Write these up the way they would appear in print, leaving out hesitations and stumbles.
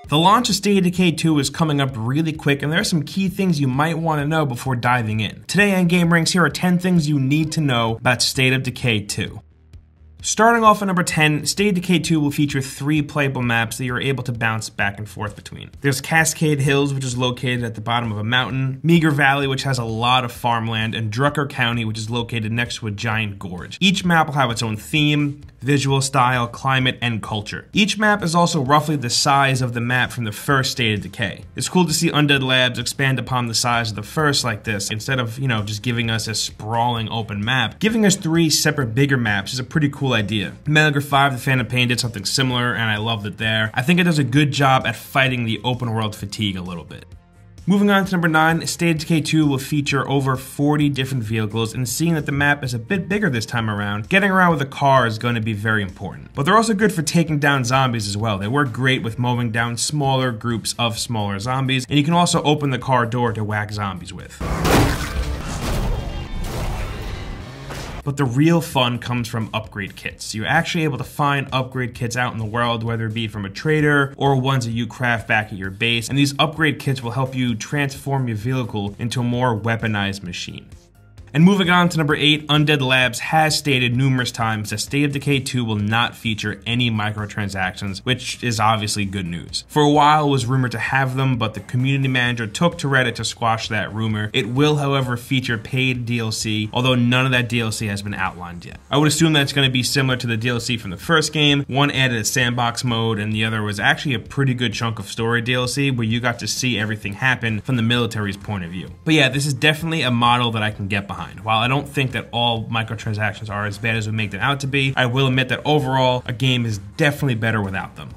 The launch of State of Decay 2 is coming up really quick, and there are some key things you might want to know before diving in. Today on gameranx, here are 10 things you need to know about State of Decay 2. Starting off at number 10, State of Decay 2 will feature 3 playable maps that you're able to bounce back and forth between. There's Cascade Hills, which is located at the bottom of a mountain, Meager Valley, which has a lot of farmland, and Drucker County, which is located next to a giant gorge. Each map will have its own theme, visual style, climate, and culture. Each map is also roughly the size of the map from the first State of Decay. It's cool to see Undead Labs expand upon the size of the first like this, instead of, just giving us a sprawling open map. Giving us 3 separate bigger maps is a pretty cool idea. Metal Gear 5 The Phantom Pain did something similar, and I loved it there. I think it does a good job at fighting the open world fatigue a little bit. Moving on to number 9, State of Decay 2 will feature over 40 different vehicles, and seeing that the map is a bit bigger this time around, getting around with a car is going to be very important. But they're also good for taking down zombies as well. They work great with mowing down smaller groups of smaller zombies, and you can also open the car door to whack zombies with. But the real fun comes from upgrade kits. You're actually able to find upgrade kits out in the world, whether it be from a trader or ones that you craft back at your base, and these upgrade kits will help you transform your vehicle into a more weaponized machine. And moving on to number 8, Undead Labs has stated numerous times that State of Decay 2 will not feature any microtransactions, which is obviously good news. For a while it was rumored to have them, but the community manager took to Reddit to squash that rumor. It will, however, feature paid DLC, although none of that DLC has been outlined yet. I would assume that it's going to be similar to the DLC from the first game. One added a sandbox mode, and the other was actually a pretty good chunk of story DLC where you got to see everything happen from the military's point of view. But yeah, this is definitely a model that I can get behind. While I don't think that all microtransactions are as bad as we make them out to be, I will admit that overall, a game is definitely better without them.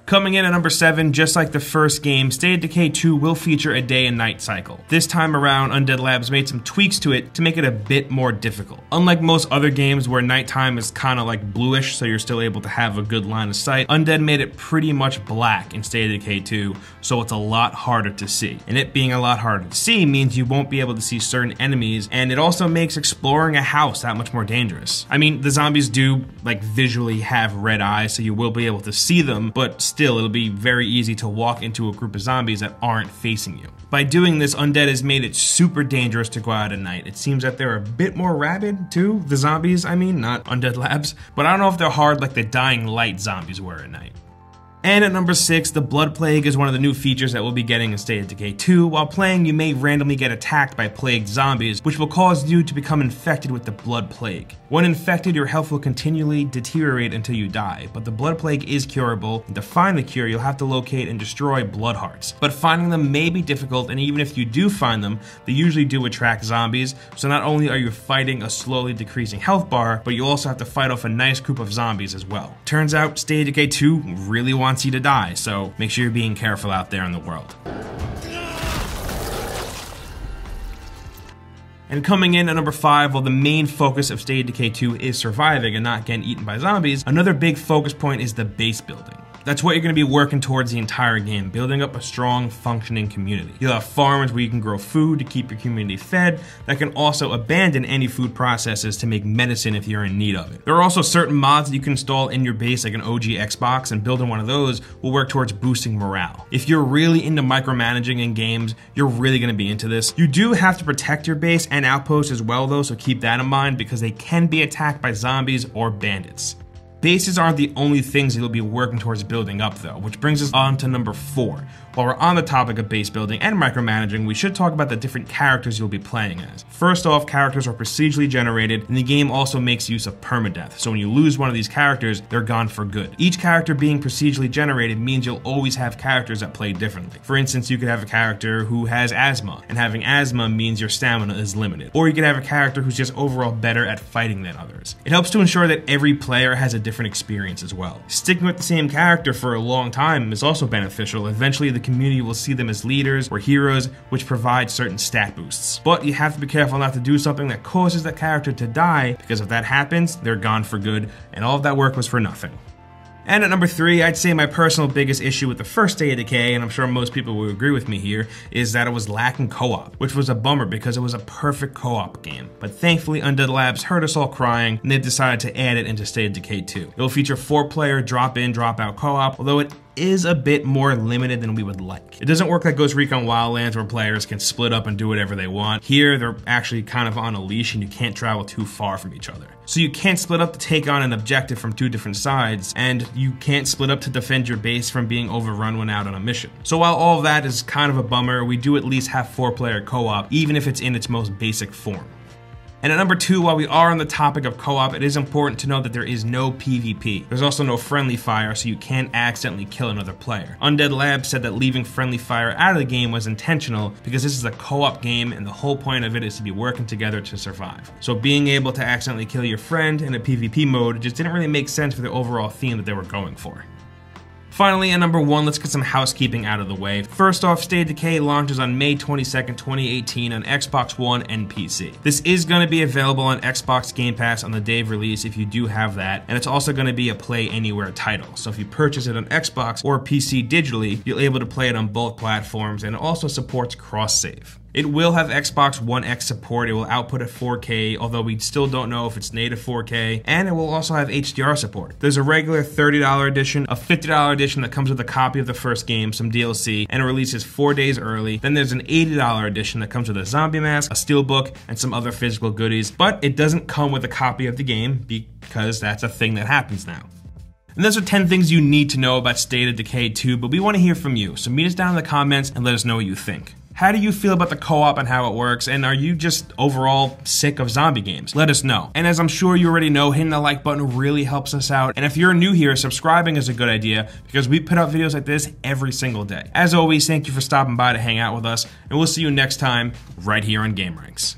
Coming in at number 7, just like the first game, State of Decay 2 will feature a day and night cycle. This time around, Undead Labs made some tweaks to it to make it a bit more difficult. Unlike most other games where nighttime is kind of like bluish, so you're still able to have a good line of sight, Undead made it pretty much black in State of Decay 2, so it's a lot harder to see. And it being a lot harder to see means you won't be able to see certain enemies, and it also makes exploring a house that much more dangerous. I mean, the zombies do visually have red eyes, so you will be able to see them, but still it'll be very easy to walk into a group of zombies that aren't facing you. By doing this, Undead has made it super dangerous to go out at night. It seems that they're a bit more rabid too, the zombies, I mean, not Undead Labs, but I don't know if they're hard like the Dying Light zombies were at night. And at number 6, the Blood Plague is one of the new features that we'll be getting in State of Decay 2. While playing, you may randomly get attacked by plagued zombies, which will cause you to become infected with the Blood Plague. When infected, your health will continually deteriorate until you die, but the Blood Plague is curable, and to find the cure, you'll have to locate and destroy blood hearts. But finding them may be difficult, and even if you do find them, they usually do attract zombies, so not only are you fighting a slowly decreasing health bar, but you also have to fight off a nice group of zombies as well. Turns out, State of Decay 2 really wants you to die, so make sure you're being careful out there in the world. And coming in at number 5, while the main focus of State of Decay 2 is surviving and not getting eaten by zombies, another big focus point is the base building. That's what you're going to be working towards the entire game, building up a strong, functioning community. You'll have farms where you can grow food to keep your community fed that can also abandon any food processes to make medicine if you're in need of it. There are also certain mods that you can install in your base like an OG Xbox, and building one of those will work towards boosting morale. If you're really into micromanaging in games, you're really going to be into this. You do have to protect your base and outposts as well though, so keep that in mind because they can be attacked by zombies or bandits. Bases aren't the only things you'll be working towards building up though, which brings us on to number 4. While we're on the topic of base building and micromanaging, we should talk about the different characters you'll be playing as. First off, characters are procedurally generated, and the game also makes use of permadeath, so when you lose one of these characters, they're gone for good. Each character being procedurally generated means you'll always have characters that play differently. For instance, you could have a character who has asthma, and having asthma means your stamina is limited. Or you could have a character who's just overall better at fighting than others. It helps to ensure that every player has a different experience as well. Sticking with the same character for a long time is also beneficial. Eventually, the community will see them as leaders or heroes, which provide certain stat boosts. But you have to be careful not to do something that causes that character to die, because if that happens, they're gone for good, and all of that work was for nothing. And at number 3, I'd say my personal biggest issue with the first State of Decay, and I'm sure most people will agree with me here, is that it was lacking co-op, which was a bummer because it was a perfect co-op game. But thankfully, Undead Labs heard us all crying, and they've decided to add it into State of Decay 2. It will feature 4-player drop-in, drop-out co-op, although it is a bit more limited than we would like. It doesn't work like Ghost Recon Wildlands where players can split up and do whatever they want. Here, they're actually kind of on a leash and you can't travel too far from each other. So you can't split up to take on an objective from two different sides, and you can't split up to defend your base from being overrun when out on a mission. So while all of that is kind of a bummer, we do at least have 4-player co-op, even if it's in its most basic form. And at number 2, while we are on the topic of co-op, it is important to know that there is no PvP. There's also no friendly fire, so you can't accidentally kill another player. Undead Labs said that leaving friendly fire out of the game was intentional because this is a co-op game and the whole point of it is to be working together to survive. So being able to accidentally kill your friend in a PvP mode just didn't really make sense for the overall theme that they were going for. Finally, at number 1, let's get some housekeeping out of the way. First off, State of Decay launches on May 22nd, 2018 on Xbox One and PC. This is going to be available on Xbox Game Pass on the day of release if you do have that, and it's also going to be a Play Anywhere title. So if you purchase it on Xbox or PC digitally, you'll be able to play it on both platforms, and it also supports cross-save. It will have Xbox One X support, it will output at 4K, although we still don't know if it's native 4K, and it will also have HDR support. There's a regular $30 edition, a $50 edition that comes with a copy of the first game, some DLC, and it releases 4 days early. Then there's an $80 edition that comes with a zombie mask, a steelbook, and some other physical goodies, but it doesn't come with a copy of the game because that's a thing that happens now. And those are 10 things you need to know about State of Decay 2, but we want to hear from you, so meet us down in the comments and let us know what you think. How do you feel about the co-op and how it works, and are you just overall sick of zombie games? Let us know. And as I'm sure you already know, hitting the like button really helps us out, and if you're new here, subscribing is a good idea because we put out videos like this every single day. As always, thank you for stopping by to hang out with us, and we'll see you next time right here on gameranx.